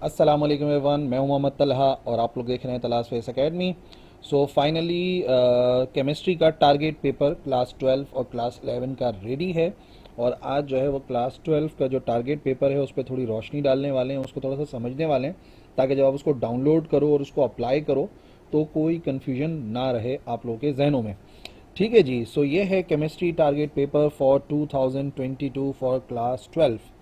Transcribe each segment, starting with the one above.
अस्सलाम वालेकुम एवरीवन, मैं हूं मोहम्मद तलहा और आप लोग देख रहे हैं तलाश face academy. So finally chemistry का टारगेट पेपर क्लास 12 और क्लास 11 का रेडी है। और आज जो है वो क्लास 12 का जो टारगेट पेपर है उस पर थोड़ी रोशनी डालने वाले हैं, उसको थोड़ा सा समझने वाले हैं, ताकि जब आप उसको डाउनलोड करो और उसको अप्लाई करो तो कोई कन्फ्यूजन ना रहे आप लोगों के जहनों में। ठीक है जी। सो ये है chemistry target paper for 2022 for class 12।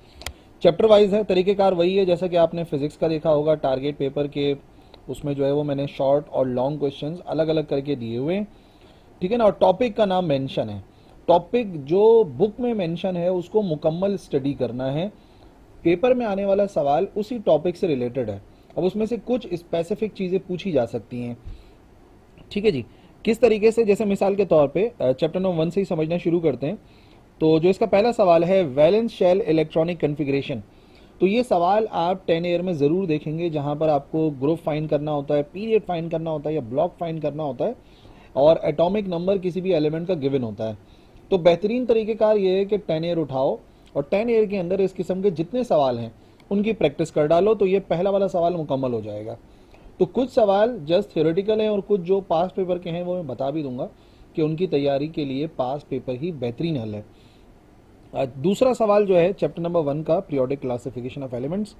Chapter wise है, तरीकेकार वही है जैसा कि आपने फिजिक्स का देखा होगा टारगेट पेपर के। उसमें जो है वो मैंने शॉर्ट और लॉन्ग क्वेश्चंस अलग अलग करके दिए हुए हैं। ठीक है ना। और टॉपिक का नाम मेंशन है। टॉपिक जो बुक में मेंशन है उसको मुकम्मल स्टडी करना है। पेपर में आने वाला सवाल उसी टॉपिक से रिलेटेड है। अब उसमें से कुछ स्पेसिफिक चीज़ें पूछी जा सकती हैं। ठीक है जी। किस तरीके से, जैसे मिसाल के तौर पे चैप्टर नंबर 1 से ही समझना शुरू करते हैं। तो जो इसका पहला सवाल है, वैलेंस शेल इलेक्ट्रॉनिक कन्फिग्रेशन। तो ये सवाल आप 10 ईयर में ज़रूर देखेंगे, जहाँ पर आपको ग्रुप फाइंड करना होता है, पीरियड फाइंड करना होता है या ब्लॉक फाइंड करना होता है, और एटॉमिक नंबर किसी भी एलिमेंट का गिवन होता है। तो बेहतरीन तरीक़ेकार ये है कि 10 ईयर उठाओ और 10 ईयर के अंदर इस किस्म के जितने सवाल हैं उनकी प्रैक्टिस कर डालो, तो ये पहला वाला सवाल मुकम्मल हो जाएगा। तो कुछ सवाल जस्ट थ्योरेटिकल हैं और कुछ जो पास पेपर के हैं वो मैं बता भी दूंगा कि उनकी तैयारी के लिए पास पेपर ही बेहतरीन हल है। दूसरा सवाल जो है चैप्टर नंबर 1 का, पीरियोडिक क्लासिफिकेशन ऑफ एलिमेंट्स।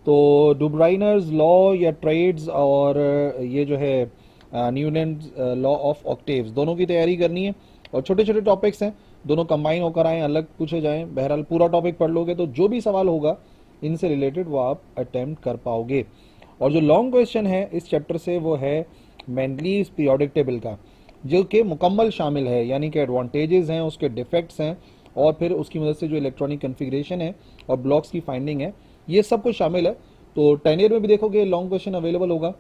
तो डुब्राइनर्स लॉ या ट्रेड्स और ये जो है न्यूलैंड्स लॉ ऑफ ऑक्टेव्स, दोनों की तैयारी करनी है। और छोटे छोटे टॉपिक्स हैं, दोनों कंबाइन होकर आए, अलग पूछे जाएं। बहरहाल पूरा टॉपिक पढ़ लोगे तो जो भी सवाल होगा इनसे रिलेटेड वो आप अटेम्प्ट कर पाओगे। और जो लॉन्ग क्वेश्चन है इस चैप्टर से वो है मेंडलीज पीरियोडिक टेबल का, जो कि मुकम्मल शामिल है, यानी कि एडवांटेजेस हैं, उसके डिफेक्ट्स हैं, और फिर उसकी मदद से जो इलेक्ट्रॉनिक कन्फिग्रेशन है और ब्लॉक्स की फाइंडिंग है, ये सब कुछ शामिल है। तो 10 ईयर में भी देखोगे लॉन्ग क्वेश्चन अवेलेबल होगा।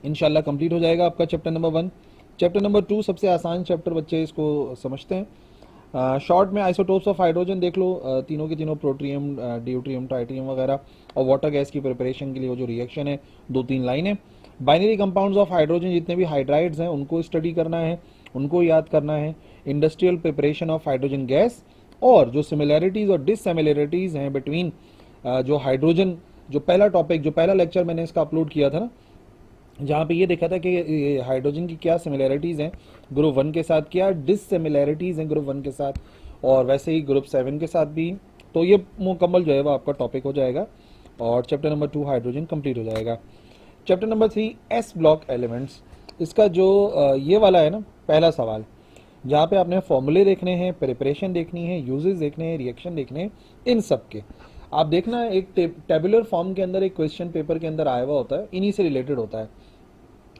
इंशाल्लाह कंप्लीट हो जाएगा आपका चैप्टर नंबर 1। चैप्टर नंबर 2 सबसे आसान चैप्टर, बच्चे इसको समझते हैं। शॉर्ट में आइसोटोप्स ऑफ हाइड्रोजन देख लो, तीनों के तीनों प्रोट्रियम, ड्यूट्रियम, ट्राइटियम वगैरह, और वाटर गैस की प्रिपरेशन के लिए वो जो रिएक्शन है, 2-3 लाइनें। बाइनरी कंपाउंड्स ऑफ हाइड्रोजन, जितने भी हाइड्राइड्स हैं उनको स्टडी करना है, उनको याद करना है। Industrial preparation of hydrogen gas, और जो सिमिलैरिटीज़ और डिससिमिलैरिटीज़ हैं बिटवीन जो हाइड्रोजन, जो पहला टॉपिक, जो पहला लेक्चर मैंने इसका अपलोड किया था ना, जहाँ पे ये देखा था कि हाइड्रोजन की क्या सिमिलैरिटीज़ हैं ग्रुप 1 के साथ, क्या डिससिमिलैरिटीज़ हैं ग्रुप 1 के साथ, और वैसे ही ग्रुप 7 के साथ भी। तो ये मुकम्मल जो है वो आपका टॉपिक हो जाएगा और चैप्टर नंबर 2 हाइड्रोजन कंप्लीट हो जाएगा। Chapter number 3 S block elements. इसका जो ये वाला है ना पहला सवाल, जहाँ पे आपने फॉर्मूले देखने हैं, प्रिपरेशन देखनी है, यूजेस देखने हैं, रिएक्शन देखने हैं, इन सब के आप देखना। एक टेबुलर फॉर्म के अंदर एक क्वेश्चन पेपर के अंदर आया हुआ होता है, इन्हीं से रिलेटेड होता है।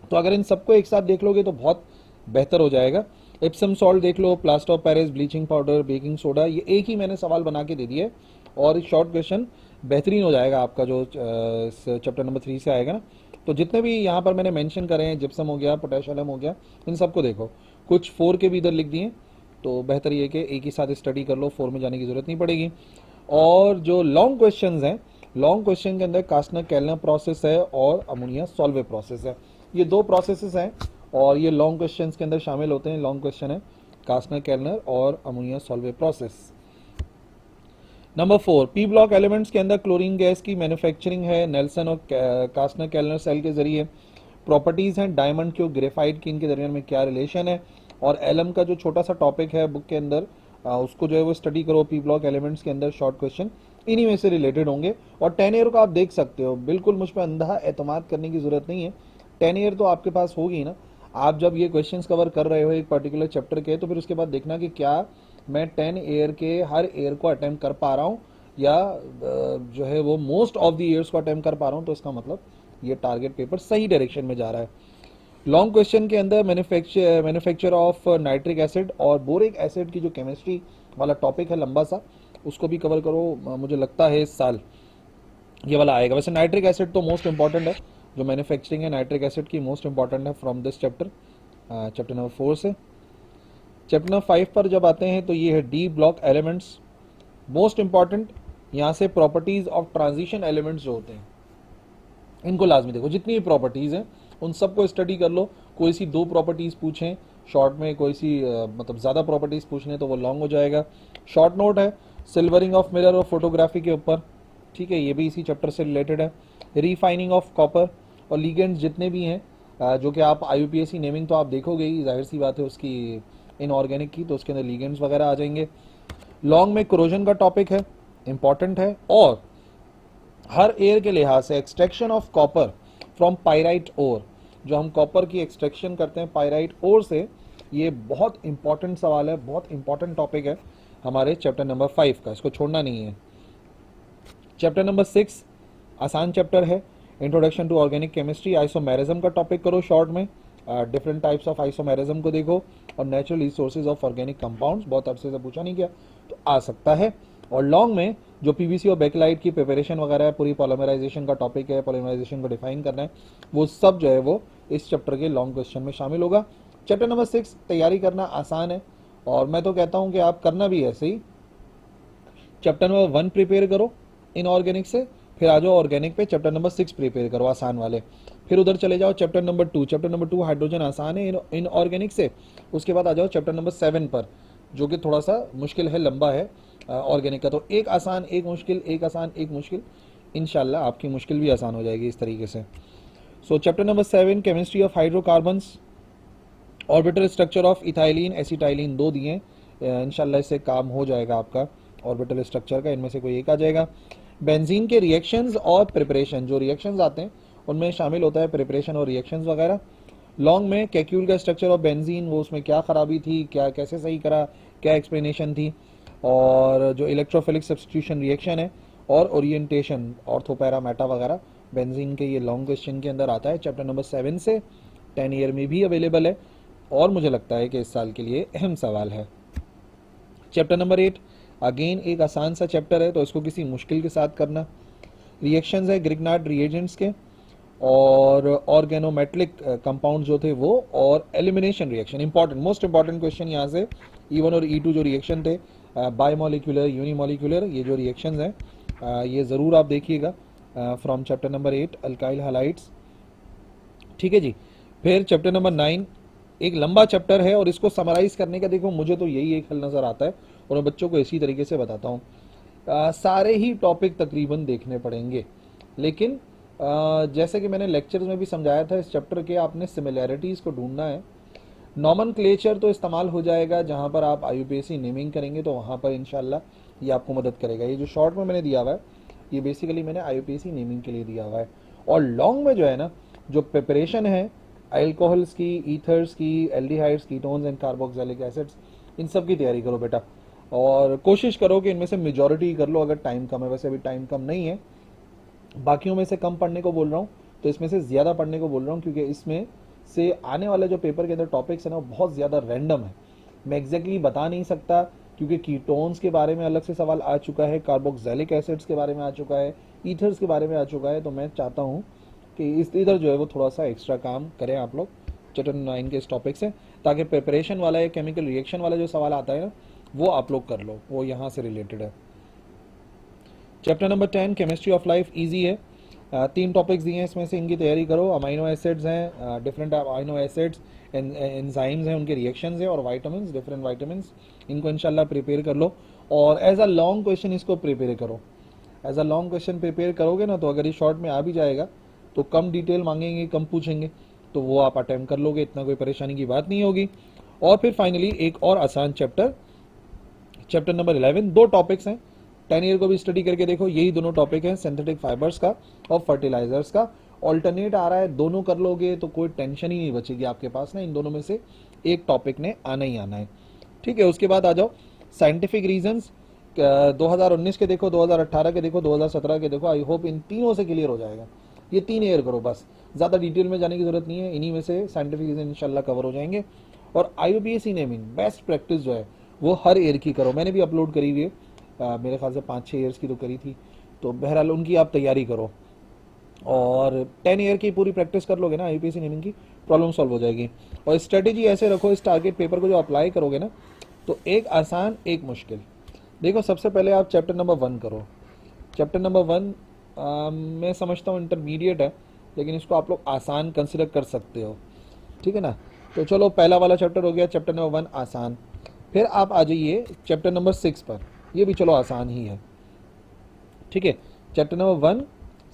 तो अगर इन सबको एक साथ देख लोगे तो बहुत बेहतर हो जाएगा। एप्सम सॉल्ट देख लो, plaster of Paris, bleaching powder, baking soda, ये एक ही मैंने सवाल बना के दे दिया है और शॉर्ट क्वेश्चन बेहतरीन हो जाएगा आपका जो चैप्टर नंबर 3 से आएगा ना। तो जितने भी यहाँ पर मैंने मेंशन करे हैं, जिप्सम हो गया, पोटेशियम हो गया, इन सबको देखो। कुछ 4 के भी इधर लिख दिए, तो बेहतर ये कि एक ही साथ स्टडी कर लो, 4 में जाने की ज़रूरत नहीं पड़ेगी। और जो लॉन्ग क्वेश्चंस हैं, लॉन्ग क्वेश्चन के अंदर कास्टनर केल्नर प्रोसेस है और अमोनिया सॉल्वे प्रोसेस है। ये 2 प्रोसेसेस हैं और ये लॉन्ग क्वेश्चंस के अंदर शामिल होते हैं। लॉन्ग क्वेश्चन है कास्टनर केल्नर और ammonia Solvay process. Number 4 P block elements के अंदर क्लोरीन गैस की मैन्युफैक्चरिंग है नेल्सन और कास्टनर केल्नर सेल के जरिए। प्रॉपर्टीज़ हैं डायमंड की और ग्रेफाइट की, इनके दरमियान में क्या रिलेशन है। और एलम का जो छोटा सा टॉपिक है बुक के अंदर, उसको जो है वो स्टडी करो। पी ब्लॉक एलिमेंट्स के अंदर शॉर्ट क्वेश्चन इन्हीं में से रिलेटेड होंगे। और 10 ईयर को आप देख सकते हो, बिल्कुल मुझ पर अंधा एतमाद करने की ज़रूरत नहीं है। 10 ईयर तो आपके पास होगी ना। आप जब ये क्वेश्चंस कवर कर रहे हो एक पर्टिकुलर चैप्टर के, तो फिर उसके बाद देखना कि क्या मैं 10 ईयर के हर ईयर को अटेम्प्ट कर पा रहा हूँ, या जो है वो मोस्ट ऑफ द ईयर्स को अटेम्प्ट कर पा रहा हूँ। तो इसका मतलब ये टारगेट पेपर सही डायरेक्शन में जा रहा है। लॉन्ग क्वेश्चन के अंदर मैन्युफैक्चर ऑफ नाइट्रिक एसिड और बोरिक एसिड की जो केमिस्ट्री वाला टॉपिक है लंबा सा, उसको भी कवर करो। मुझे लगता है इस साल ये वाला आएगा। वैसे नाइट्रिक एसिड तो मोस्ट इंपॉर्टेंट है, जो मैन्युफैक्चरिंग है नाइट्रिक एसिड की मोस्ट इंपॉर्टेंट है from this chapter, chapter number 4 से। चैप्टर नंबर 5 पर जब आते हैं तो ये है D block elements, most important. यहाँ से प्रॉपर्टीज ऑफ ट्रांजिशन एलिमेंट्स जो होते हैं इनको लाजमी देखो। जितनी भी प्रॉपर्टीज़ हैं उन सबको स्टडी कर लो। कोई सी 2 प्रॉपर्टीज़ पूछें शॉर्ट में, कोई सी मतलब ज़्यादा प्रॉपर्टीज़ पूछने तो वो लॉन्ग हो जाएगा। शॉर्ट नोट है सिल्वरिंग ऑफ मिरर और फोटोग्राफी के ऊपर। ठीक है, ये भी इसी चैप्टर से रिलेटेड है। रीफाइनिंग ऑफ कॉपर और लीगेंड्स जितने भी हैं जो कि आप IUPAC नेमिंग तो आप देखोगे ही, जाहिर सी बात है उसकी इनऑर्गेनिक की, तो उसके अंदर लीगेंड्स वगैरह आ जाएंगे। लॉन्ग में क्रोजन का टॉपिक है, इंपॉर्टेंट है। और हर एयर के लिहाज से extraction of copper from pyrite ore, जो हम कॉपर की एक्सट्रैक्शन करते हैं पायराइट ओर से, ये बहुत इंपॉर्टेंट सवाल है, बहुत इंपॉर्टेंट टॉपिक है हमारे चैप्टर नंबर 5 का, इसको छोड़ना नहीं है। चैप्टर नंबर 6 आसान चैप्टर है, introduction to organic chemistry. Isomerism का टॉपिक करो शॉर्ट में, डिफरेंट टाइप्स ऑफ आइसोमेरिज्म को देखो, और natural resources of organic compounds, बहुत अरसे से पूछा नहीं गया तो आ सकता है। और लॉन्ग में जो PVC और बैकलाइट की प्रिपरेशन वगैरह है, पूरी पॉलीमराइजेशन का टॉपिक है, पॉलीमराइजेशन को डिफाइन करना है, वो सब जो है वो इस चैप्टर के लॉन्ग क्वेश्चन में शामिल होगा। चैप्टर नंबर 6 तैयारी करना आसान है, और मैं तो कहता हूँ कि आप करना भी ऐसे ही। चैप्टर नंबर 1 प्रिपेयर करो इनऑर्गेनिक से, फिर आ जाओ ऑर्गेनिक पे, चैप्टर नंबर 6 प्रिपेयर करो आसान वाले, फिर उधर चले जाओ chapter number 2। Chapter number 2 hydrogen आसान है इनऑर्गेनिक से, उसके बाद आ जाओ चैप्टर नंबर 7 पर, जो कि थोड़ा सा मुश्किल है, लंबा है ऑर्गेनिक का। तो एक आसान एक मुश्किल, एक आसान एक मुश्किल, इंशाल्लाह आपकी मुश्किल भी आसान हो जाएगी इस तरीके से। सो chapter number 7 chemistry of hydrocarbons, orbital structure of ethylene acetylene, 2 दिए, इंशाल्लाह इससे काम हो जाएगा आपका ऑर्बिटल स्ट्रक्चर का, इनमें से कोई एक आ जाएगा। बेंजीन के रिएक्शंस और प्रिपरेशन, जो रिएक्शंस आते हैं उनमें शामिल होता है प्रिपरेशन और रिएक्शंस वगैरह। लॉन्ग में कैक्यूल का स्ट्रक्चर ऑफ बेंजीन, वो उसमें क्या खराबी थी, क्या कैसे सही करा, क्या एक्सप्लेनेशन थी, और जो इलेक्ट्रोफिलिक सब्स्टिट्यूशन रिएक्शन है, और ओरिएंटेशन ऑर्थोपैरा मेटा वगैरह बेंजीन के, ये लॉन्ग क्वेश्चन के अंदर आता है चैप्टर नंबर 7 से। 10 ईयर में भी अवेलेबल है, और मुझे लगता है कि इस साल के लिए अहम सवाल है। चैप्टर नंबर 8 अगेन एक आसान सा चैप्टर है, तो इसको किसी मुश्किल के साथ करना। रिएक्शंस है ग्रिग्नार्ड रिएजेंट्स के, और ऑर्गेनोमेटलिक कंपाउंड जो थे वो, और elimination reaction, important most important question यहाँ से। E1 और E2 जो रिएक्शन थे, बायोमोलिकुलर यूनिमोलिकुलर, ये जो रिएक्शंस हैं ये ज़रूर आप देखिएगा from chapter number 8 alkyl halides. ठीक है जी। फिर चैप्टर नंबर 9 एक लंबा चैप्टर है, और इसको समराइज करने का देखो मुझे तो यही एक हल नज़र आता है, और मैं बच्चों को इसी तरीके से बताता हूँ। सारे ही टॉपिक तकरीबन देखने पड़ेंगे, लेकिन जैसे कि मैंने लेक्चर्स में भी समझाया था, इस चैप्टर के आपने सिमिलैरिटीज़ को ढूंढना है। नॉमेनक्लेचर तो इस्तेमाल हो जाएगा, जहाँ पर आप IUPAC नेमिंग करेंगे तो वहाँ पर इंशाल्लाह ये आपको मदद करेगा। ये जो शॉर्ट में मैंने दिया हुआ है, ये बेसिकली मैंने IUPAC नेमिंग के लिए दिया हुआ है। और लॉन्ग में जो है ना, जो प्रिपरेशन है अल्कोहल्स की, ईथर्स की, aldehydes, ketones and carboxylic acids, इन सब की तैयारी करो बेटा, और कोशिश करो कि इनमें से मेजॉरिटी कर लो अगर टाइम कम है। वैसे अभी टाइम कम नहीं है, बाकियों में से कम पढ़ने को बोल रहा हूँ, तो इसमें से ज़्यादा पढ़ने को बोल रहा हूँ, क्योंकि इसमें से आने वाले जो पेपर के अंदर टॉपिक्स है ना, वो बहुत ज़्यादा रैंडम है। मैं एग्जैक्टली बता नहीं सकता, क्योंकि कीटोन्स के बारे में अलग से सवाल आ चुका है, कार्बोक्सिलिक एसिड्स के बारे में आ चुका है, ईथर्स के बारे में आ चुका है। तो मैं चाहता हूँ कि इस इधर जो है वो थोड़ा सा एक्स्ट्रा काम करें आप लोग चैप्टर 9 के इस टॉपिक से, ताकि प्रिपरेशन वाला या केमिकल रिएक्शन वाला जो सवाल आता है ना, वो आप लोग कर लो, वो यहाँ से रिलेटेड है। Chapter number 10 chemistry of life easy है, 3 टॉपिक्स दिए हैं इसमें से, इनकी तैयारी करो। अमाइनो एसिड्स हैं, डिफरेंट अमाइनो एसिड्स, एंजाइम्स हैं, उनके रिएक्शंस हैं, और वाइटामिन, डिफरेंट वाइटामिन, इनको इंशाल्लाह प्रिपेयर कर लो। और एज अ लॉन्ग क्वेश्चन इसको प्रिपेयर करो, as a long question prepare करोगे ना, तो अगर ये शॉर्ट में आ भी जाएगा तो कम डिटेल मांगेंगे, कम पूछेंगे, तो वो आप अटेम्प्ट कर लोगे, इतना कोई परेशानी की बात नहीं होगी। और फिर फाइनली एक और आसान चैप्टर, चैप्टर नंबर 11, 2 टॉपिक्स हैं, 10 ईयर को भी स्टडी करके देखो, यही दोनों टॉपिक हैं, सिंथेटिक फाइबर्स का और फर्टिलाइजर्स का। ऑल्टरनेट आ रहा है, दोनों कर लोगे तो कोई टेंशन ही नहीं बचेगी आपके पास ना, इन दोनों में से एक टॉपिक ने आना ही आना है। ठीक है, उसके बाद आ जाओ साइंटिफिक रीजंस, 2019 के देखो, 2018 के देखो, 2017 के देखो। आई होप इन तीनों से क्लियर हो जाएगा। ये 3 ईयर करो बस, ज़्यादा डिटेल में जाने की जरूरत नहीं है, इन्हीं में से साइंटिफिक रीजन इंशाल्लाह कवर हो जाएंगे। और IUPAC नेमिंग बेस्ट प्रैक्टिस जो है वो हर ईयर की करो, मैंने भी अपलोड करी हुई है, मेरे ख्याल से 5-6 ईयर्स की तो करी थी, तो बहरहाल उनकी आप तैयारी करो। और 10 ईयर की पूरी प्रैक्टिस कर लोगे ना, IUPAC नेमिंग की प्रॉब्लम सॉल्व हो जाएगी। और स्ट्रेटेजी ऐसे रखो इस टारगेट पेपर को जो अप्लाई करोगे ना, तो एक आसान एक मुश्किल। देखो सबसे पहले आप चैप्टर नंबर 1 करो। चैप्टर नंबर 1 मैं समझता हूँ इंटरमीडिएट है, लेकिन इसको आप लोग आसान कंसिडर कर सकते हो, ठीक है ना। तो चलो पहला वाला चैप्टर हो गया, चैप्टर नंबर 1 आसान। फिर आप आ जाइए चैप्टर नंबर 6 पर, ये भी चलो आसान ही है, ठीक है। चैप्टर नंबर 1,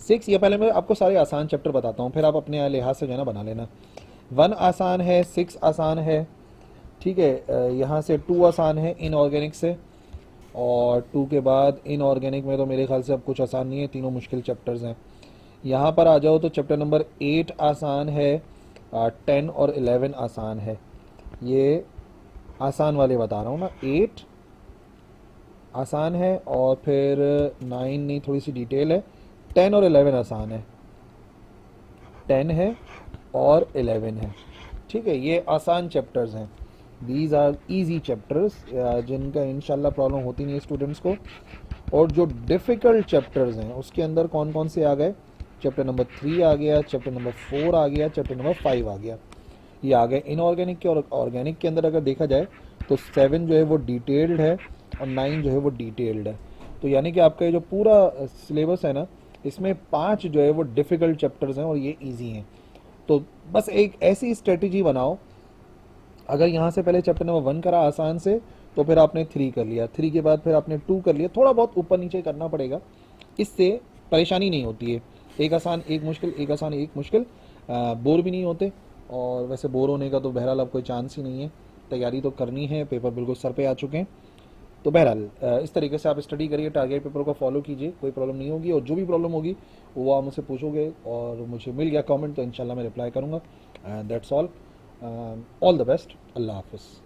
6, ये पहले मैं आपको सारे आसान चैप्टर बताता हूँ, फिर आप अपने लिहाज से जो है ना बना लेना। 1 आसान है, 6 आसान है, ठीक है। यहाँ से 2 आसान है इनऑर्गेनिक से, और 2 के बाद इनऑर्गेनिक में तो मेरे ख्याल से अब कुछ आसान नहीं है, तीनों मुश्किल चैप्टर्स हैं। यहाँ पर आ जाओ तो चैप्टर नंबर 8 आसान है, 10 और 11 आसान है। ये आसान वाले बता रहा हूँ ना, 8 आसान है और फिर 9 नहीं, थोड़ी सी डिटेल है। 10 और 11 आसान है, 10 है और 11 है, ठीक है। ये आसान चैप्टर्स हैं, दीज आर इजी चैप्टर्स जिनका इंशाल्लाह प्रॉब्लम होती नहीं है स्टूडेंट्स को। और जो डिफ़िकल्ट चैप्टर्स हैं उसके अंदर कौन कौन से आ गए, चैप्टर नंबर 3 आ गया, चैप्टर नंबर 4 आ गया, चैप्टर नंबर 5 आ गया, ये आ गए इनऑर्गेनिक के। और ऑर्गेनिक के अंदर अगर देखा जाए तो 7 जो है वो डिटेल्ड है और 9 जो है वो डिटेल्ड है। तो यानी कि आपका ये जो पूरा सिलेबस है ना, इसमें 5 जो है वो डिफ़िकल्ट चैप्टर्स हैं और ये ईजी हैं। तो बस एक ऐसी स्ट्रेटजी बनाओ, अगर यहाँ से पहले चैप्टर नंबर 1 करा आसान से, तो फिर आपने 3 कर लिया, 3 के बाद फिर आपने 2 कर लिया, थोड़ा बहुत ऊपर नीचे करना पड़ेगा, इससे परेशानी नहीं होती है। एक आसान एक मुश्किल, एक आसान एक मुश्किल, बोर भी नहीं होते। और वैसे बोर होने का तो बहरहाल अब कोई चांस ही नहीं है, तैयारी तो करनी है, पेपर बिल्कुल सर पे आ चुके हैं। तो बहरहाल इस तरीके से आप स्टडी करिए, टारगेट पेपर को फॉलो कीजिए, कोई प्रॉब्लम नहीं होगी। और जो भी प्रॉब्लम होगी वो आप मुझसे पूछोगे और मुझे मिल गया कमेंट तो इंशाल्लाह मैं रिप्लाई करूँगा। That's all, all the best, अल्लाह हाफिज़।